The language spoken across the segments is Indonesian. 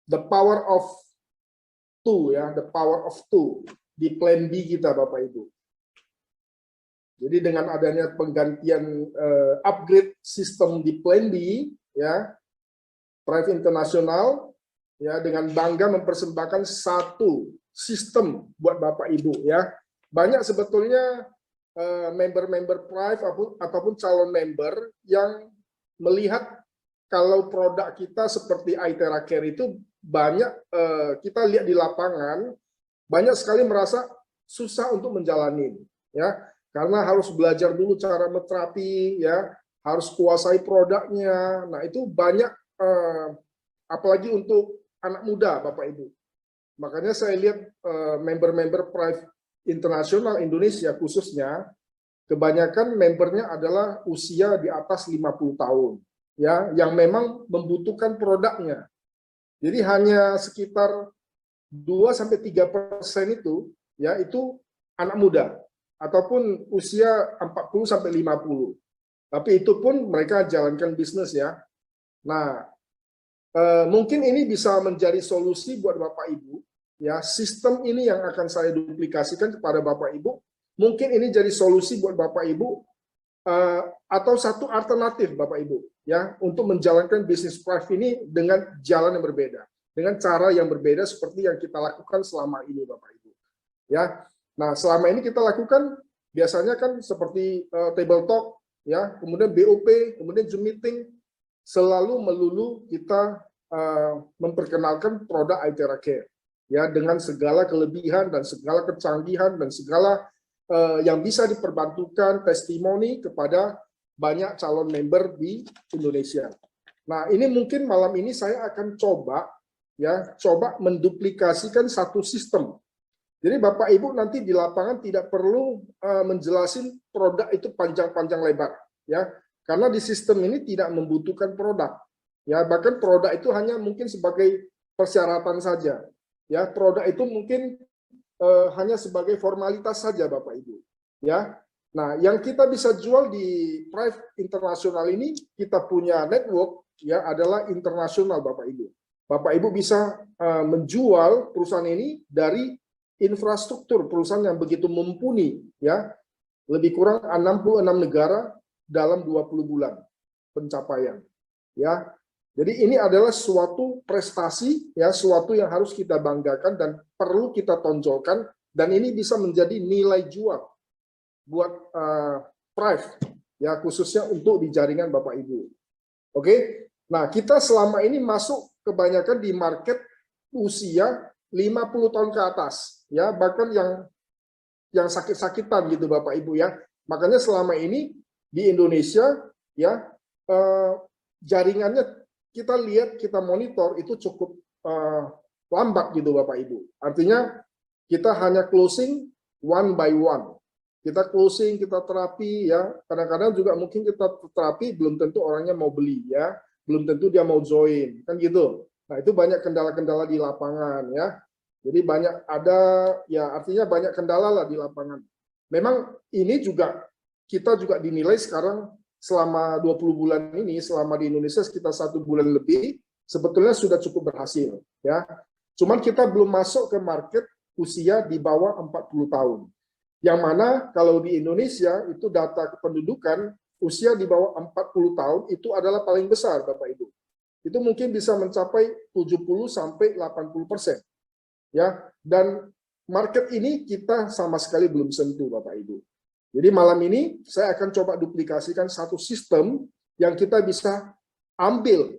the power of two, ya, the power of two di plan B kita, Bapak Ibu. Jadi dengan adanya penggantian upgrade sistem di plan B, ya, Thrive International, ya, dengan bangga mempersembahkan satu sistem buat Bapak Ibu, ya. Banyak sebetulnya member-member Thrive ataupun calon member yang melihat kalau produk kita seperti iTera Care itu banyak kita lihat di lapangan, banyak sekali merasa susah untuk menjalani, ya, karena harus belajar dulu cara menterapi, ya, harus kuasai produknya. Nah, itu banyak apalagi untuk anak muda, Bapak Ibu. Makanya saya lihat member-member Thrive International Indonesia khususnya, kebanyakan membernya adalah usia di atas 50 tahun, ya, yang memang membutuhkan produknya. Jadi hanya sekitar 2-3% itu, ya, itu anak muda ataupun usia 40-50. Tapi itu pun mereka jalankan bisnis, ya. Nah, mungkin ini bisa menjadi solusi buat Bapak Ibu, ya. Sistem ini yang akan saya duplikasikan kepada Bapak Ibu. Mungkin ini jadi solusi buat Bapak Ibu atau satu alternatif Bapak Ibu, ya, untuk menjalankan bisnis Thrive ini dengan jalan yang berbeda, dengan cara yang berbeda seperti yang kita lakukan selama ini, Bapak Ibu, ya. Nah, selama ini kita lakukan biasanya kan seperti table talk, ya, kemudian BOP, kemudian Zoom meeting, selalu melulu kita memperkenalkan produk iTera Care, ya, dengan segala kelebihan dan segala kecanggihan dan segala yang bisa diperbantukan testimoni kepada banyak calon member di Indonesia. Nah, ini mungkin malam ini saya akan coba, ya, coba menduplikasikan satu sistem. Jadi Bapak Ibu nanti di lapangan tidak perlu menjelasin produk itu panjang-panjang lebar, ya, karena di sistem ini tidak membutuhkan produk, ya, bahkan produk itu hanya mungkin sebagai persyaratan saja, ya, produk itu mungkin hanya sebagai formalitas saja, Bapak Ibu, ya. Nah, yang kita bisa jual di Thrive International ini, kita punya network, ya, adalah internasional, Bapak Ibu. Bapak Ibu bisa menjual perusahaan ini dari infrastruktur perusahaan yang begitu mumpuni, ya, lebih kurang 66 negara dalam 20 bulan pencapaian, ya. Jadi ini adalah suatu prestasi, ya, suatu yang harus kita banggakan dan perlu kita tonjolkan, dan ini bisa menjadi nilai jual buat Thrive, ya, khususnya untuk di jaringan Bapak Ibu. Oke, nah kita selama ini masuk kebanyakan di market usia 50 tahun ke atas, ya, bahkan yang sakit-sakitan gitu, Bapak Ibu, ya. Makanya selama ini di Indonesia, ya, jaringannya kita lihat, kita monitor itu cukup lambat gitu, Bapak Ibu. Artinya kita hanya closing one by one. Kita closing, kita terapi, ya. Kadang-kadang juga mungkin kita terapi belum tentu orangnya mau beli, ya. Belum tentu dia mau join, kan gitu. Nah, itu banyak kendala-kendala di lapangan, ya. Jadi banyak ada, ya, artinya banyak kendala lah di lapangan. Memang ini juga kita juga dinilai sekarang selama 20 bulan ini, selama di Indonesia sekitar 1 bulan lebih, sebetulnya sudah cukup berhasil, ya. Cuman kita belum masuk ke market usia di bawah 40 tahun. Yang mana kalau di Indonesia itu data kependudukan usia di bawah 40 tahun itu adalah paling besar, Bapak Ibu. Itu mungkin bisa mencapai 70-80%. Ya, dan market ini kita sama sekali belum sentuh, Bapak Ibu. Jadi malam ini saya akan coba duplikasikan satu sistem yang kita bisa ambil,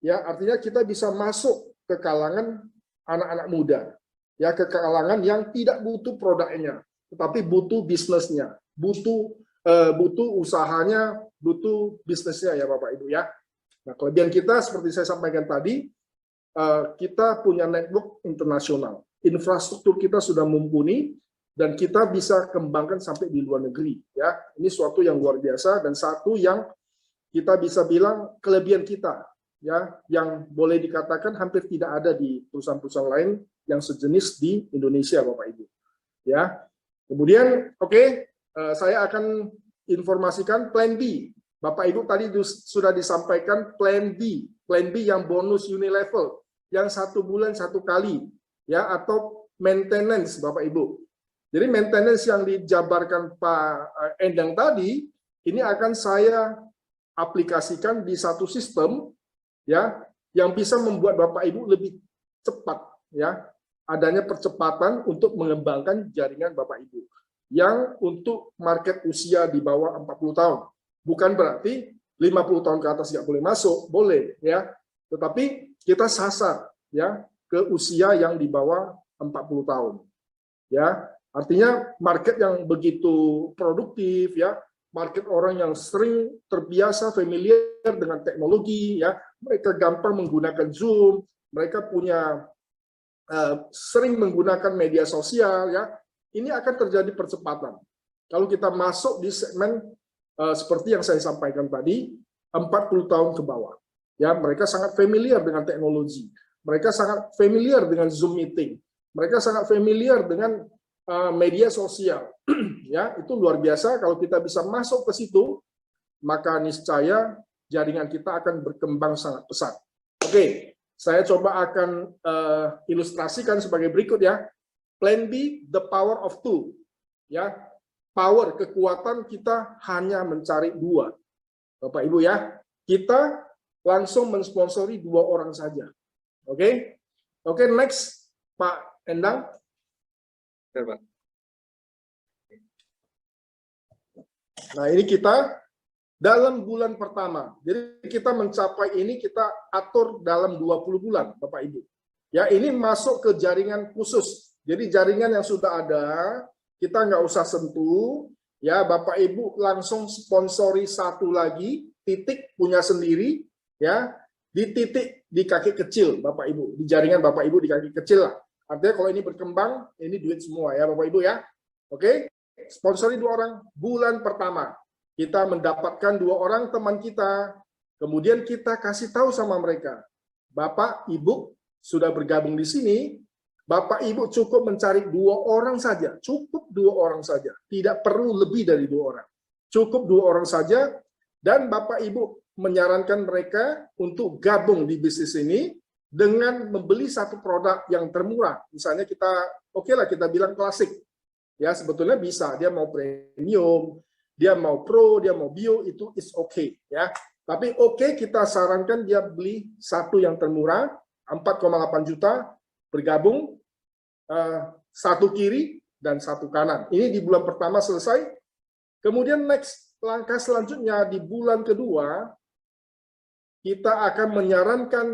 ya, artinya kita bisa masuk ke kalangan anak-anak muda, ya, ke kalangan yang tidak butuh produknya, tetapi butuh bisnisnya, butuh usahanya, butuh bisnisnya, ya, Bapak Ibu, ya. Nah, kelebihan kita seperti saya sampaikan tadi, kita punya network internasional, infrastruktur kita sudah mumpuni, dan kita bisa kembangkan sampai di luar negeri, ya. Ini suatu yang luar biasa dan satu yang kita bisa bilang kelebihan kita, ya, yang boleh dikatakan hampir tidak ada di perusahaan-perusahaan lain yang sejenis di Indonesia, Bapak Ibu, ya. Kemudian, oke, saya akan informasikan plan B. Bapak Ibu tadi sudah disampaikan plan B yang bonus unilevel. yang 1 bulan 1 kali, ya, atau maintenance Bapak Ibu. Jadi maintenance yang dijabarkan Pak Endang tadi, ini akan saya aplikasikan di satu sistem, ya, yang bisa membuat Bapak Ibu lebih cepat, ya, adanya percepatan untuk mengembangkan jaringan Bapak Ibu yang untuk market usia di bawah 40 tahun. Bukan berarti 50 tahun ke atas nggak boleh masuk, boleh, ya. Tetapi kita sasar, ya, ke usia yang di bawah 40 tahun. Ya, artinya market yang begitu produktif, ya, market orang yang sering terbiasa familiar dengan teknologi, ya, mereka gampang menggunakan Zoom, mereka punya sering menggunakan media sosial, ya, ini akan terjadi percepatan. Kalau kita masuk di segmen seperti yang saya sampaikan tadi, 40 tahun ke bawah, ya, mereka sangat familiar dengan teknologi, mereka sangat familiar dengan Zoom meeting, mereka sangat familiar dengan media sosial, ya, itu luar biasa. Kalau kita bisa masuk ke situ, maka niscaya jaringan kita akan berkembang sangat pesat. Oke, saya coba akan ilustrasikan sebagai berikut, ya. Plan B, the power of two, ya, power, kekuatan kita hanya mencari 2, Bapak Ibu, ya. Kita langsung mensponsori 2 orang saja. Oke, oke, next Pak Endang. Nah, ini kita dalam bulan pertama. Jadi kita mencapai ini, kita atur dalam 20 bulan, Bapak Ibu. Ya, ini masuk ke jaringan khusus. Jadi jaringan yang sudah ada, kita nggak usah sentuh. Ya, Bapak Ibu langsung sponsori 1 lagi, titik punya sendiri, ya, di titik di kaki kecil, Bapak Ibu. Di jaringan Bapak Ibu di kaki kecil lah. Artinya kalau ini berkembang, ini duit semua, ya, Bapak Ibu, ya. Oke, sponsori 2 orang bulan pertama. Kita mendapatkan 2 orang teman kita, kemudian kita kasih tahu sama mereka, Bapak Ibu sudah bergabung di sini, Bapak Ibu cukup mencari 2 orang saja, cukup 2 orang saja, tidak perlu lebih dari 2 orang, cukup 2 orang saja, dan Bapak Ibu menyarankan mereka untuk gabung di bisnis ini dengan membeli 1 produk yang termurah. Misalnya kita, oke lah, kita bilang klasik, ya, sebetulnya bisa, dia mau premium, dia mau pro, dia mau bio, itu is okay, ya. Tapi oke, kita sarankan dia beli 1 yang termurah, 4,8 juta, bergabung, 1 kiri dan 1 kanan. Ini di bulan pertama selesai. Kemudian next, langkah selanjutnya di bulan kedua, kita akan menyarankan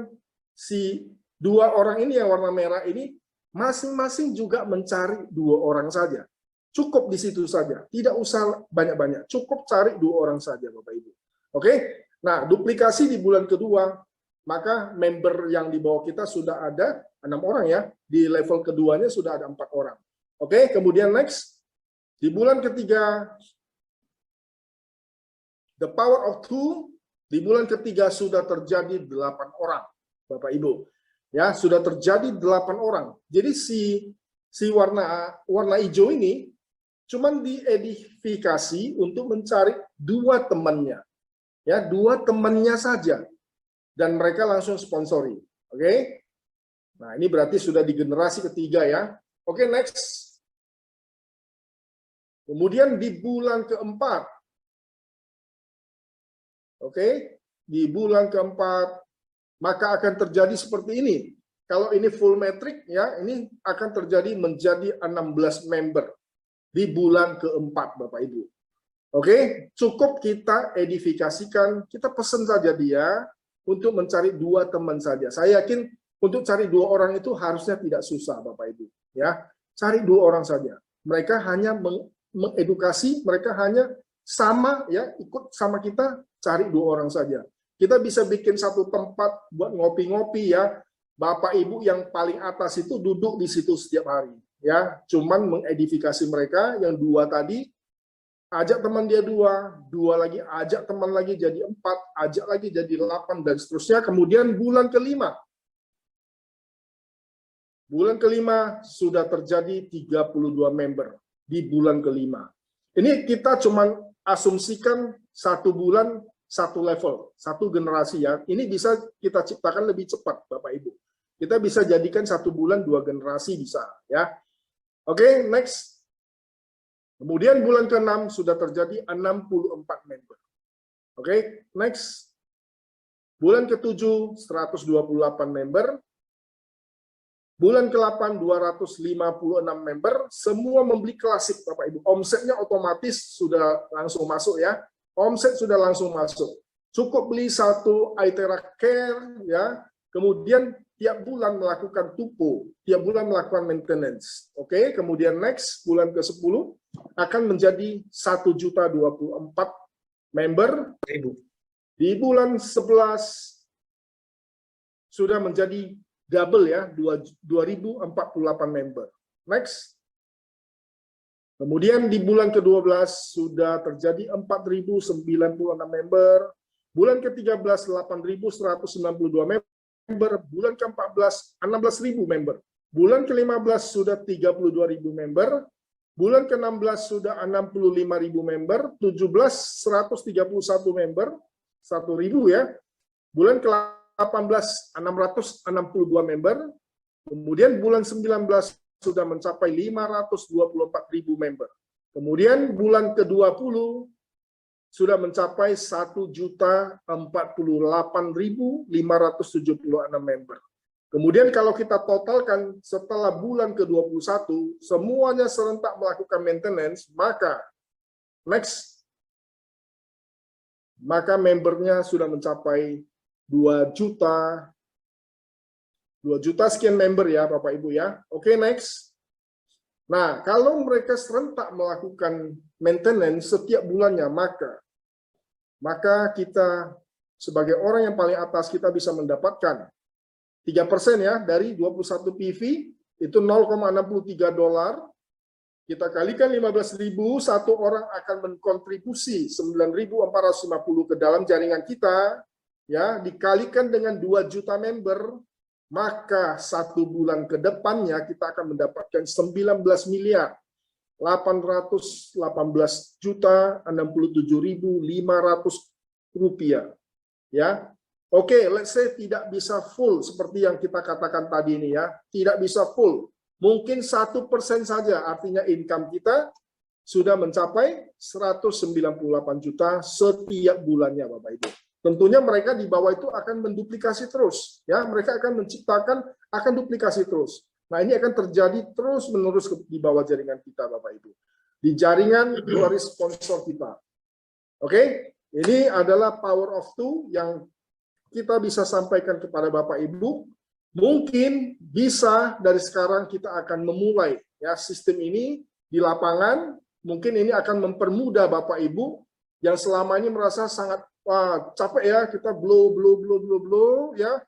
si 2 orang ini yang warna merah ini, masing-masing juga mencari 2 orang saja. Cukup di situ saja, tidak usah banyak-banyak, cukup cari 2 orang saja, Bapak Ibu. Oke, nah duplikasi di bulan kedua, maka member yang di bawah kita sudah ada 6 orang, ya, di level keduanya sudah ada 4 orang. Oke, kemudian next, di bulan ketiga, the power of 2, di bulan ketiga sudah terjadi 8 orang, Bapak Ibu. Ya, sudah terjadi 8 orang. Jadi si warna hijau ini cuman diedifikasi untuk mencari 2 temannya. Ya, 2 temannya saja. Dan mereka langsung sponsori. Oke? Nah, ini berarti sudah di generasi ketiga, ya. Oke, next. Kemudian di bulan keempat. Oke, di bulan keempat maka akan terjadi seperti ini. Kalau ini full metric, ya, ini akan terjadi menjadi 16 member di bulan keempat, Bapak Ibu. Oke, cukup kita edifikasikan, kita pesan saja dia untuk mencari 2 teman saja. Saya yakin untuk cari 2 orang itu harusnya tidak susah, Bapak Ibu. Ya, cari 2 orang saja. Mereka hanya mengedukasi, mereka hanya sama, ya, ikut sama kita, cari 2 orang saja. Kita bisa bikin 1 tempat buat ngopi-ngopi, ya. Bapak Ibu yang paling atas itu duduk di situ setiap hari, ya. Cuman mengedifikasi mereka yang 2 tadi, ajak teman dia 2 lagi, ajak teman lagi jadi 4, ajak lagi jadi 8 dan seterusnya. Kemudian bulan kelima. Bulan kelima sudah terjadi 32 member di bulan kelima. Ini kita cuman asumsikan 1 bulan 1 level, 1 generasi, ya. Ini bisa kita ciptakan lebih cepat, Bapak Ibu. Kita bisa jadikan 1 bulan 2 generasi bisa, ya. Oke, next. Kemudian bulan ke-6 sudah terjadi 64 member. Oke, next. Bulan ke-7 128 member. Bulan ke-8 256 member, semua membeli klasik Bapak Ibu. Omsetnya otomatis sudah langsung masuk ya. Omset sudah langsung masuk. Cukup beli 1 iTera Care ya. Kemudian tiap bulan melakukan tupo, tiap bulan melakukan maintenance. Oke, kemudian next bulan ke-10 akan menjadi 1.024 member. Di bulan 11 sudah menjadi double ya, 2048 member. Next. Kemudian di bulan ke-12 sudah terjadi 4096 member. Bulan ke-13 8192 member. Bulan ke-14 16.000 member. Bulan ke-15 sudah 32.000 member. Bulan ke-16 sudah 65.000 member. 17 131 member. 1.000 ya. Bulan ke-18 662 member, kemudian bulan 19 sudah mencapai 524.000 member. Kemudian bulan ke-20 sudah mencapai 1.048.576 member. Kemudian kalau kita totalkan setelah bulan ke-21 semuanya serentak melakukan maintenance, maka membernya sudah mencapai 2 juta sekian member ya Bapak Ibu ya. Oke, next. Nah, kalau mereka serentak melakukan maintenance setiap bulannya, maka kita sebagai orang yang paling atas kita bisa mendapatkan 3% ya dari 21 PV itu $0,63. Kita kalikan 15.000, satu orang akan menkontribusi 9.450 ke dalam jaringan kita. Ya, dikalikan dengan 2 juta member, maka 1 bulan ke depannya kita akan mendapatkan 19.818.067.500 rupiah. Ya, oke, let's say tidak bisa full seperti yang kita katakan tadi ini ya, tidak bisa full. Mungkin 1% saja, artinya income kita sudah mencapai 198 juta setiap bulannya, Bapak Ibu. Tentunya mereka di bawah itu akan menduplikasi terus, ya. Mereka akan menciptakan, akan duplikasi terus. Nah, ini akan terjadi terus-menerus di bawah jaringan kita, Bapak Ibu. Di jaringan dari sponsor kita. Oke, ini adalah power of two yang kita bisa sampaikan kepada Bapak Ibu. Mungkin bisa dari sekarang kita akan memulai ya sistem ini di lapangan. Mungkin ini akan mempermudah Bapak Ibu yang selama ini merasa sangat wah, capek ya, kita blow ya,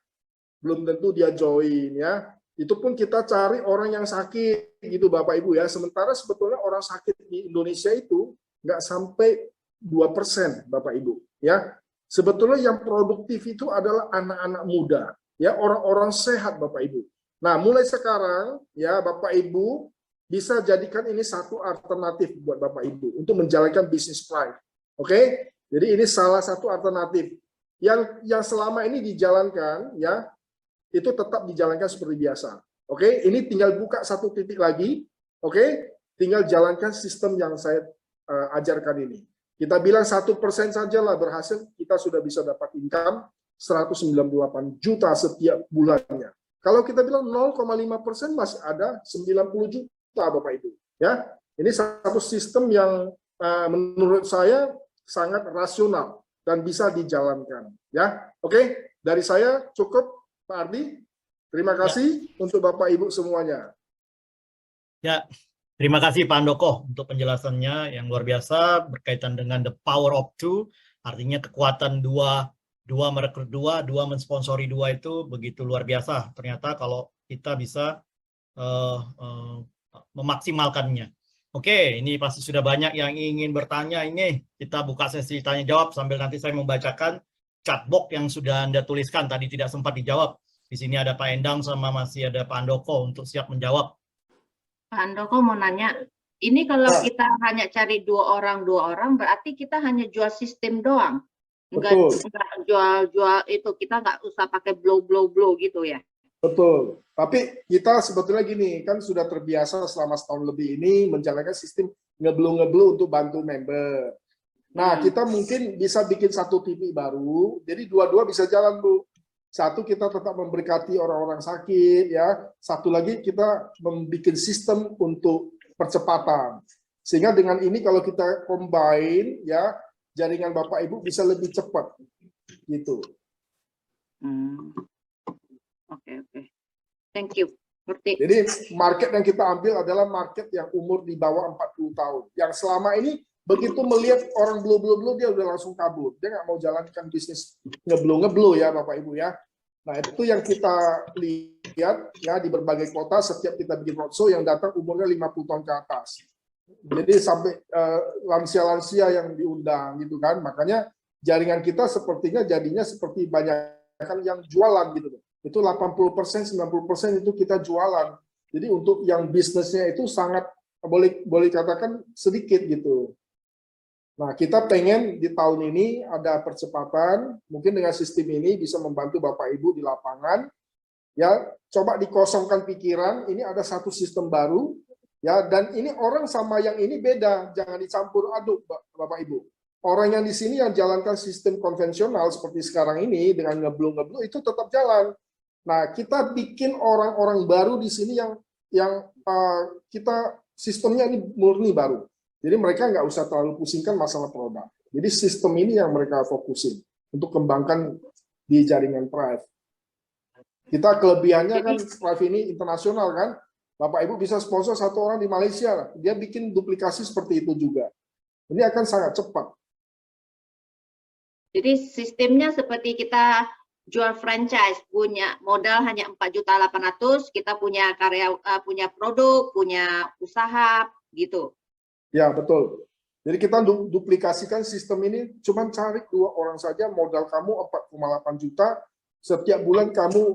belum tentu dia join ya. Itu pun kita cari orang yang sakit gitu Bapak Ibu ya. Sementara sebetulnya orang sakit di Indonesia itu nggak sampai 2% Bapak Ibu ya. Sebetulnya yang produktif itu adalah anak-anak muda ya, orang-orang sehat Bapak Ibu. Nah, mulai sekarang ya Bapak Ibu bisa jadikan ini satu alternatif buat Bapak Ibu untuk menjalankan bisnis plan. Oke? Jadi ini salah satu alternatif yang selama ini dijalankan ya, itu tetap dijalankan seperti biasa. Oke, ini tinggal buka 1 titik lagi. Oke, tinggal jalankan sistem yang saya ajarkan ini. Kita bilang 1% saja lah berhasil, kita sudah bisa dapat income 198 juta setiap bulannya. Kalau kita bilang 0,5% masih ada 90 juta Bapak Ibu. Ya, ini satu sistem yang menurut saya sangat rasional dan bisa dijalankan ya. Oke, dari saya cukup Pak Ardi. Terima kasih untuk Bapak Ibu semuanya. Ya, terima kasih Pak Handoko untuk penjelasannya yang luar biasa berkaitan dengan the power of two, artinya kekuatan dua merekrut dua mensponsori dua itu begitu luar biasa. Ternyata kalau kita bisa memaksimalkannya. Oke, ini pasti sudah banyak yang ingin bertanya. Ini kita buka sesi tanya jawab sambil nanti saya membacakan chat box yang sudah Anda tuliskan tadi tidak sempat dijawab. Di sini ada Pak Endang sama masih ada Pak Handoko untuk siap menjawab. Pak Handoko mau nanya, ini kalau kita hanya cari dua orang berarti kita hanya jual sistem doang. Enggak jual itu, kita nggak usah pakai blow gitu ya. Betul. Tapi kita sebetulnya gini, kan sudah terbiasa selama setahun lebih ini menjalankan sistem ngeblu-ngeblu untuk bantu member. Nah, kita mungkin bisa bikin satu TV baru, jadi dua-dua bisa jalan, Bu. Satu, kita tetap memberkati orang-orang sakit, ya. Satu lagi, kita membuat sistem untuk percepatan. Sehingga dengan ini kalau kita combine, ya, jaringan Bapak Ibu bisa lebih cepat, gitu. Oke. Thank you. Ngerti. Jadi market yang kita ambil adalah market yang umur di bawah 40 tahun. Yang selama ini begitu melihat orang blue dia udah langsung kabur. Dia nggak mau jalankan bisnis ngeblu ya Bapak Ibu ya. Nah itu yang kita lihat ya di berbagai kota setiap kita bikin roadshow yang datang umurnya 50 tahun ke atas. Jadi sampai lansia-lansia yang diundang gitu kan. Makanya jaringan kita sepertinya jadinya seperti banyak yang jualan gitu. Itu 80%, 90% itu kita jualan. Jadi untuk yang bisnisnya itu sangat boleh katakan sedikit gitu. Nah, kita pengen di tahun ini ada percepatan, mungkin dengan sistem ini bisa membantu Bapak Ibu di lapangan. Ya, coba dikosongkan pikiran, ini ada satu sistem baru, ya, dan ini orang sama yang ini beda, jangan dicampur aduk Bapak Ibu. Orang yang di sini yang jalankan sistem konvensional seperti sekarang ini dengan ngeblu itu tetap jalan. Nah, kita bikin orang-orang baru di sini yang kita sistemnya ini murni baru. Jadi mereka nggak usah terlalu pusingkan masalah produk. Jadi sistem ini yang mereka fokusin untuk kembangkan di jaringan Thrive. Kita kelebihannya kan Thrive ini internasional kan. Bapak Ibu bisa sponsor satu orang di Malaysia, dia bikin duplikasi seperti itu juga. Ini akan sangat cepat. Jadi sistemnya seperti kita jual franchise, punya modal hanya 4.800.000, kita punya punya produk, punya usaha gitu. Ya, betul. Jadi kita duplikasikan sistem ini, cuman cari 2 orang saja, modal kamu 4,8 juta, setiap bulan kamu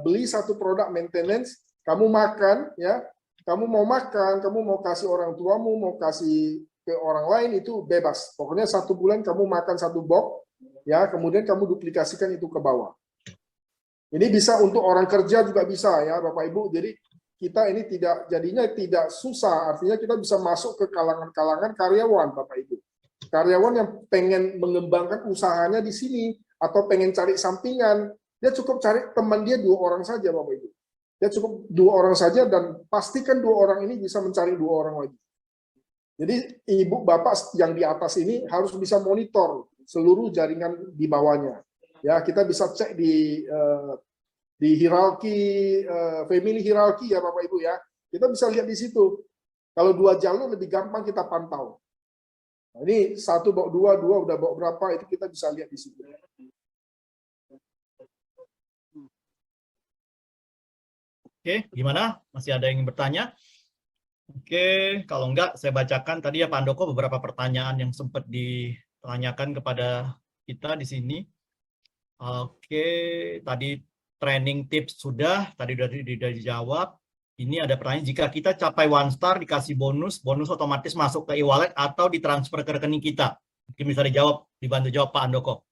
beli satu produk maintenance, kamu makan, ya, kamu mau makan, kamu mau kasih orang tuamu, mau kasih ke orang lain, itu bebas. Pokoknya 1 bulan kamu makan 1 box, ya, kemudian kamu duplikasikan itu ke bawah. Ini bisa untuk orang kerja juga bisa, ya, Bapak Ibu. Jadi kita ini jadinya tidak susah, artinya kita bisa masuk ke kalangan-kalangan karyawan, Bapak Ibu. Karyawan yang pengen mengembangkan usahanya di sini, atau pengen cari sampingan, dia cukup cari teman dia 2 orang saja, Bapak Ibu. Dia cukup 2 orang saja, dan pastikan 2 orang ini bisa mencari 2 orang lagi. Jadi Ibu Bapak yang di atas ini harus bisa monitor seluruh jaringan di bawahnya. Ya, kita bisa cek di hierarki, family hierarki ya Bapak Ibu ya. Kita bisa lihat di situ. Kalau 2 jalur lebih gampang kita pantau. Nah, ini 1 bawa 2 udah bawa berapa, itu kita bisa lihat di situ. Oke, gimana? Masih ada yang ingin bertanya? Oke, kalau enggak saya bacakan tadi ya Pak Andoko beberapa pertanyaan yang sempat ditanyakan kepada kita di sini. Oke, tadi training tips sudah, tadi sudah dijawab. Ini ada pertanyaan, jika kita capai 1 star dikasih bonus otomatis masuk ke e-wallet atau ditransfer ke rekening kita. Mungkin bisa dijawab, dibantu jawab Pak Andoko.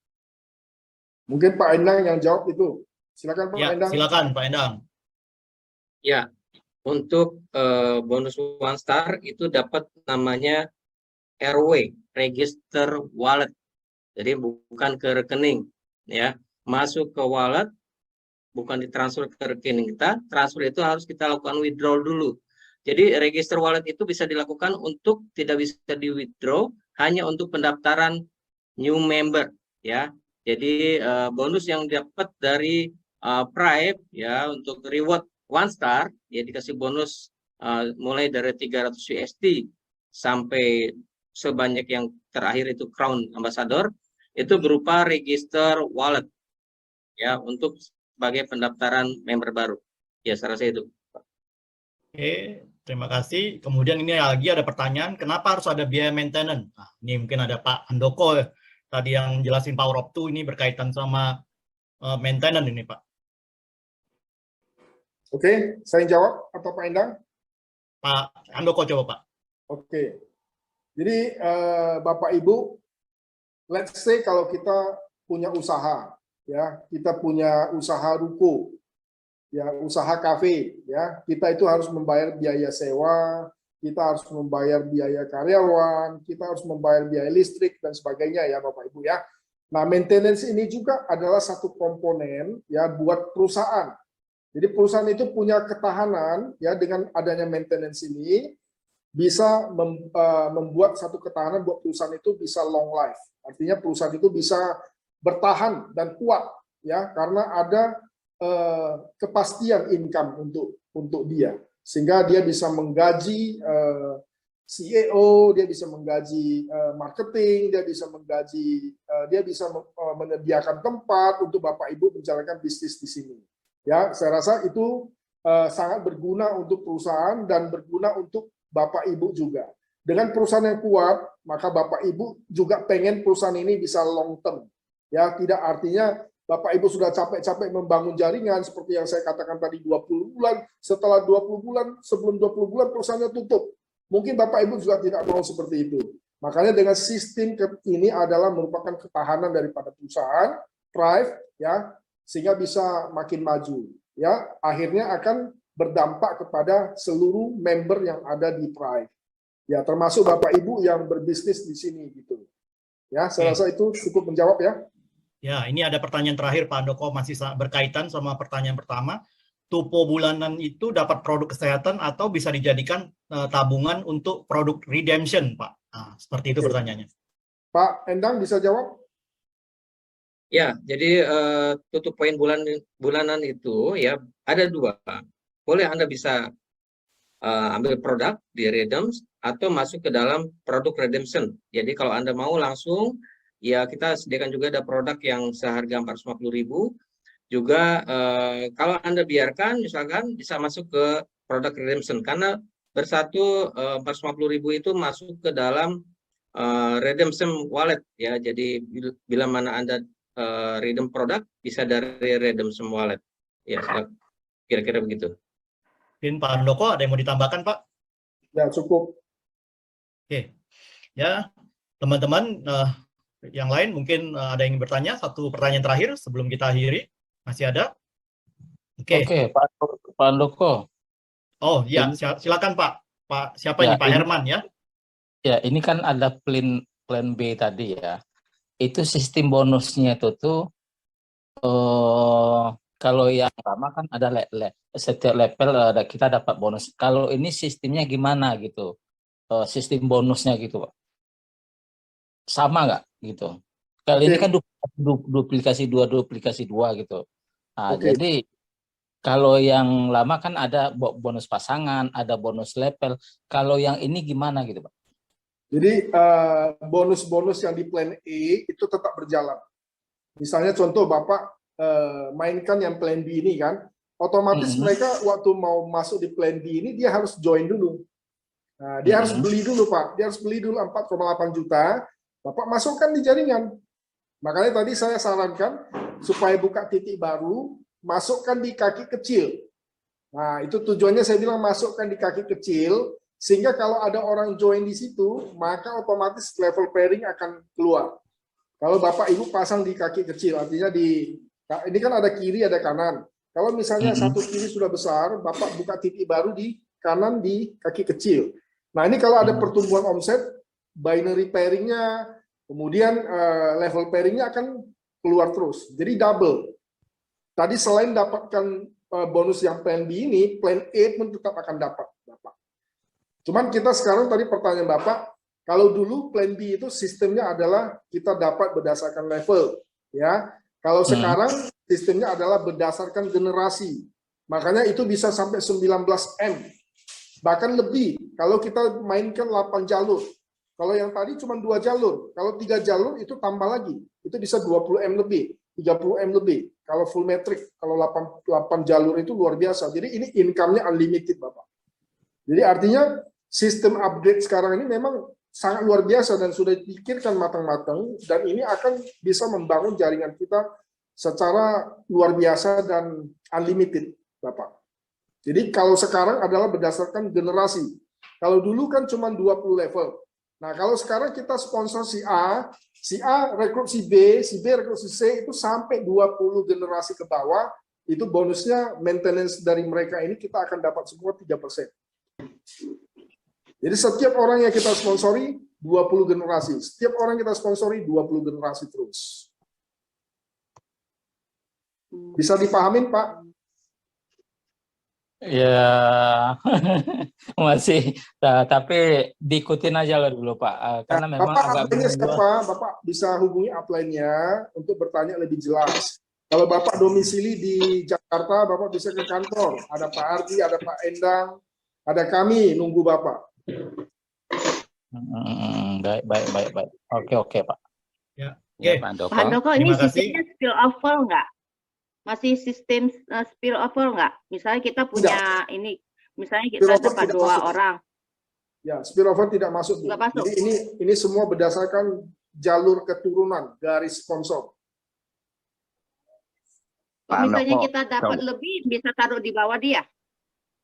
Mungkin Pak Endang yang jawab itu. Silakan Pak Endang. Silakan Pak Endang. Ya, untuk bonus 1 star itu dapat namanya RW, Register Wallet. Jadi bukan ke rekening, ya. Masuk ke wallet, bukan ditransfer ke rekening kita, transfer itu harus kita lakukan withdrawal dulu. Jadi register wallet itu bisa dilakukan untuk tidak bisa di withdraw, hanya untuk pendaftaran new member, ya. Jadi bonus yang dapat dari Thrive, ya, untuk reward 1 star, ya dikasih bonus mulai dari 300 USD sampai sebanyak yang terakhir itu Crown Ambassador, itu berupa register wallet, ya, untuk sebagai pendaftaran member baru. Ya, saya rasa itu. Oke, terima kasih. Kemudian ini lagi ada pertanyaan, kenapa harus ada biaya maintenance? Nah, ini mungkin ada Pak Andoko tadi yang jelasin Power of Two, ini berkaitan sama maintenance ini Pak. Oke, saya jawab atau Pak Endang? Pak Andoko coba Pak. Oke. Jadi Bapak Ibu, let's say kalau kita punya usaha, ya, kita punya usaha ruko. ya usaha kafe, ya kita itu harus membayar biaya sewa, kita harus membayar biaya karyawan, kita harus membayar biaya listrik dan sebagainya ya Bapak Ibu ya. Nah, maintenance ini juga adalah satu komponen ya buat perusahaan. Jadi perusahaan itu punya ketahanan ya dengan adanya maintenance ini bisa membuat satu ketahanan buat perusahaan itu bisa long life. Artinya perusahaan itu bisa bertahan dan kuat ya karena ada kepastian income untuk dia, sehingga dia bisa menggaji CEO, dia bisa menggaji marketing, dia bisa menggaji, dia bisa menyediakan tempat untuk Bapak Ibu menjalankan bisnis di sini. Ya, saya rasa itu sangat berguna untuk perusahaan dan berguna untuk Bapak Ibu juga. Dengan perusahaan yang kuat, maka Bapak Ibu juga pengen perusahaan ini bisa long term. Ya, tidak artinya Bapak Ibu sudah capek-capek membangun jaringan seperti yang saya katakan tadi 20 bulan, setelah 20 bulan, sebelum 20 bulan perusahaannya tutup. Mungkin Bapak Ibu juga tidak mau seperti itu. Makanya dengan sistem ini adalah merupakan ketahanan daripada perusahaan, Thrive ya, sehingga bisa makin maju. Ya, akhirnya akan berdampak kepada seluruh member yang ada di Thrive. Ya, termasuk Bapak Ibu yang berbisnis di sini gitu. Ya, saya rasa itu cukup menjawab ya. Ya, ini ada pertanyaan terakhir Pak Handoko, masih berkaitan sama pertanyaan pertama. Tupo bulanan itu dapat produk kesehatan atau bisa dijadikan tabungan untuk produk redemption, Pak? Nah, seperti itu pertanyaannya. Pak Endang bisa jawab? Ya, jadi tutup poin bulanan itu ya ada dua. Boleh Anda bisa ambil produk di redeem atau masuk ke dalam produk redemption. Jadi kalau Anda mau langsung, ya kita sediakan juga ada produk yang seharga 450.000. Juga kalau Anda biarkan misalkan bisa masuk ke produk redemption karena bersatu 450.000 itu masuk ke dalam redemption wallet ya. Jadi bila mana Anda redeem produk bisa dari redemption wallet. Ya, kira-kira begitu. Mungkin Pak Handoko ada yang mau ditambahkan, Pak? Ya, cukup. Oke. Ya, teman-teman yang lain mungkin ada yang bertanya, satu pertanyaan terakhir sebelum kita akhiri. Masih ada? Oke. Oke, Pak Handoko. Oh, ya, silakan Pak. Pak siapa Ya, ini? Pak Herman ya? Ya, ini kan ada plan B tadi ya. Itu sistem bonusnya itu tuh kalau yang lama kan ada setiap level kita dapat bonus. Kalau ini sistemnya gimana gitu? Sistem bonusnya gitu, Pak. Sama nggak gitu? Kali ini kan duplikasi dua gitu. Nah, jadi kalau yang lama kan ada bonus pasangan, ada bonus level. Kalau yang ini gimana gitu, Pak? Jadi bonus-bonus yang di plan E itu tetap berjalan. Misalnya contoh Bapak mainkan yang plan B ini kan, otomatis mereka waktu mau masuk di plan B ini dia harus join dulu. Nah, dia harus beli dulu Pak, dia harus beli dulu 4,8 juta, Bapak masukkan di jaringan. Makanya tadi saya sarankan supaya buka titik baru, masukkan di kaki kecil. Nah, itu tujuannya saya bilang masukkan di kaki kecil, sehingga kalau ada orang join di situ, maka otomatis level pairing akan keluar. Kalau Bapak Ibu pasang di kaki kecil, artinya ini kan ada kiri, ada kanan. Kalau misalnya satu kiri sudah besar, Bapak buka titik baru di kanan di kaki kecil. Nah, ini kalau ada pertumbuhan omset, binary pairingnya, kemudian level pairingnya akan keluar terus. Jadi double. Tadi selain dapatkan bonus yang plan B ini, plan A pun tetap akan dapat, Bapak. Cuman kita sekarang tadi pertanyaan Bapak, kalau dulu plan B itu sistemnya adalah kita dapat berdasarkan level, ya. Kalau sekarang sistemnya adalah berdasarkan generasi. Makanya itu bisa sampai 19M. Bahkan lebih kalau kita mainkan 8 jalur. Kalau yang tadi cuma 2 jalur, kalau 3 jalur itu tambah lagi. Itu bisa 20M lebih, 30M lebih. Kalau full metric, kalau 8 jalur itu luar biasa. Jadi ini income-nya unlimited, Bapak. Jadi artinya sistem upgrade sekarang ini memang sangat luar biasa dan sudah dipikirkan matang-matang, dan ini akan bisa membangun jaringan kita secara luar biasa dan unlimited, Bapak. Jadi kalau sekarang adalah berdasarkan generasi. Kalau dulu kan cuma 20 level. Nah, kalau sekarang kita sponsor si A rekrut si B rekrut si C itu sampai 20 generasi ke bawah, itu bonusnya maintenance dari mereka ini kita akan dapat semua 3%. Jadi setiap orang yang kita sponsori 20 generasi. Setiap orang kita sponsori 20 generasi terus. Bisa dipahamin, Pak? Ya, masih, tapi diikutin aja lah dulu Pak, karena memang Bapak agak upline-nya bingung. siapa? Bapak bisa hubungi upline-nya untuk bertanya lebih jelas. Kalau Bapak domisili di Jakarta, Bapak bisa ke kantor. Ada Pak Ardi, ada Pak Endang, ada kami nunggu Bapak. Baik. Oke Pak. Ya, Ya, oke. Pak Handoko. Pak Handoko, ini Terima kasih. sistemnya spill over nggak? Masih sistem spill over nggak? Misalnya kita punya ini, misalnya kita Spill over dapat tidak 2 masuk. orang. Ya, spillover tidak masuk. Bu. Nggak masuk. Jadi ini semua berdasarkan jalur keturunan garis sponsor. Kalau misalnya Handoko, kita dapat lebih, bisa taruh di bawah dia?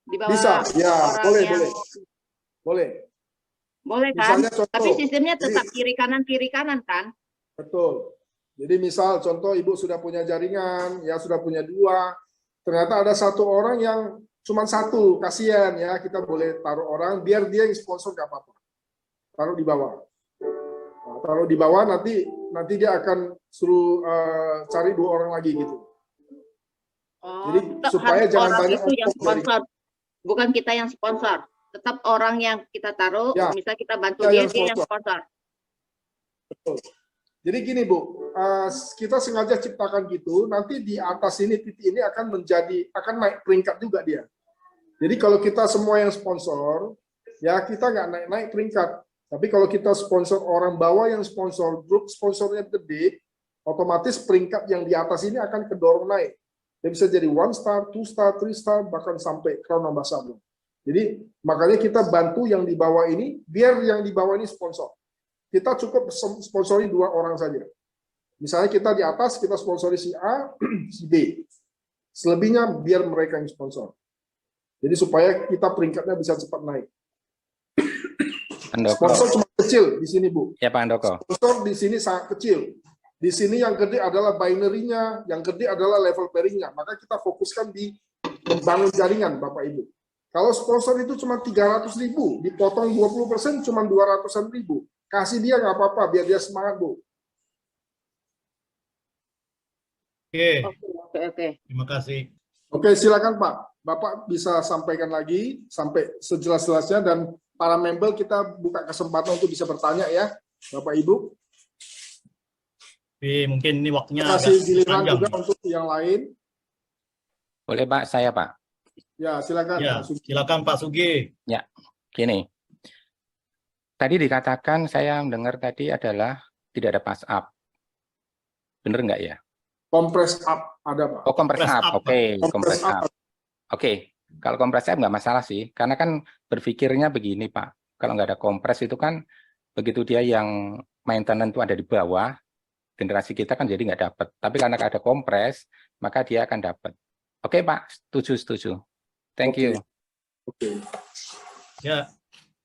Di bawah Bisa, ya, orang boleh, yang... boleh. Boleh kan? Misalnya contoh, Tapi sistemnya tetap jadi- kiri kanan kan? Betul. Jadi misal contoh Ibu sudah punya jaringan, ya sudah punya 2, ternyata ada 1 orang yang cuma 1, kasihan ya, kita boleh taruh orang, biar dia yang sponsor nggak apa-apa. Taruh di bawah. Nah, taruh di bawah, nanti dia akan suruh cari 2 orang lagi gitu. Oh, Jadi, tetap supaya harus jangan orang banyak itu yang ongkos dari- sponsor, bukan kita yang sponsor. Tetap orang yang kita taruh, Ya, misalnya kita bantu kita dia, yang dia yang sponsor. sponsor. Betul. Jadi gini Bu, kita sengaja ciptakan gitu, nanti di atas ini titik ini akan naik peringkat juga dia. Jadi kalau kita semua yang sponsor, ya kita nggak naik peringkat. Tapi kalau kita sponsor orang bawah yang sponsor, grup sponsornya gede, otomatis peringkat yang di atas ini akan kedorong naik. Dia bisa jadi 1 star, 2 star, 3 star, bahkan sampai Crown Ambassador. Jadi makanya kita bantu yang di bawah ini, biar yang di bawah ini sponsor. Kita cukup sponsori 2 orang saja. Misalnya kita di atas, kita sponsori si A, si B. Selebihnya biar mereka yang sponsor. Jadi supaya kita peringkatnya bisa cepat naik. Handoko. Sponsor cuma kecil di sini, Bu. Ya Pak Handoko. Sponsor di sini sangat kecil. Di sini yang gede adalah binary-nya, yang gede adalah level pairing-nya. Maka kita fokuskan di membangun jaringan, Bapak Ibu. Kalau sponsor itu cuma 300.000, dipotong 20% cuma 200.000. Kasih dia nggak apa-apa, biar dia semangat, Bu. Oke, Oke. terima kasih. Oke, silakan Pak. Bapak bisa sampaikan lagi sampai sejelas-jelasnya, dan para member kita buka kesempatan untuk bisa bertanya ya, Bapak Ibu. Tapi mungkin ini waktunya Terima agak kasih giliran panjang. juga untuk yang lain. Boleh Pak, saya Pak. Ya, silakan. Ya, Pak Sugi. silakan Pak Sugi. Gini, tadi dikatakan saya mendengar tadi adalah tidak ada pass up. Bener nggak ya? Kompres up ada, Pak. Oh, compress Compress up. up, Oke, Kompres compress up. up. Oke, kalau compress up nggak masalah sih, karena kan berpikirnya begini Pak, kalau nggak ada kompres itu kan begitu dia yang maintenance itu ada di bawah, generasi kita kan jadi nggak dapat. Tapi karena ada kompres, maka dia akan dapat. Oke Pak, setuju. Thank you. Oke. Ya,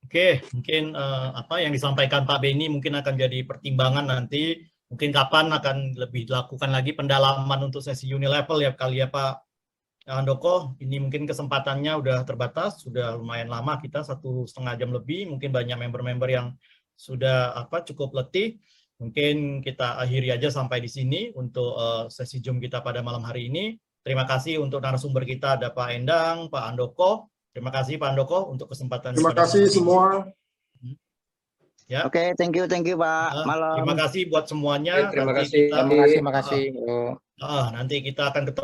oke. Mungkin apa yang disampaikan Pak Beni mungkin akan jadi pertimbangan nanti. Mungkin kapan akan lebih dilakukan lagi pendalaman untuk sesi unilevel ya kali ya Pak Handoko. Ini mungkin kesempatannya udah terbatas, sudah lumayan lama kita 1,5 jam lebih. Mungkin banyak member-member yang sudah cukup letih. Mungkin kita akhiri aja sampai di sini untuk sesi Zoom kita pada malam hari ini. Terima kasih untuk narasumber kita, ada Pak Endang, Pak Handoko. Terima kasih Pak Handoko untuk kesempatan. Terima pada kasih malam ini. semua. Ya. Oke, thank you Pak. Malam. Terima kasih buat semuanya. Terima Nanti kasih. kita- Terima kasih. nanti kita akan ketemu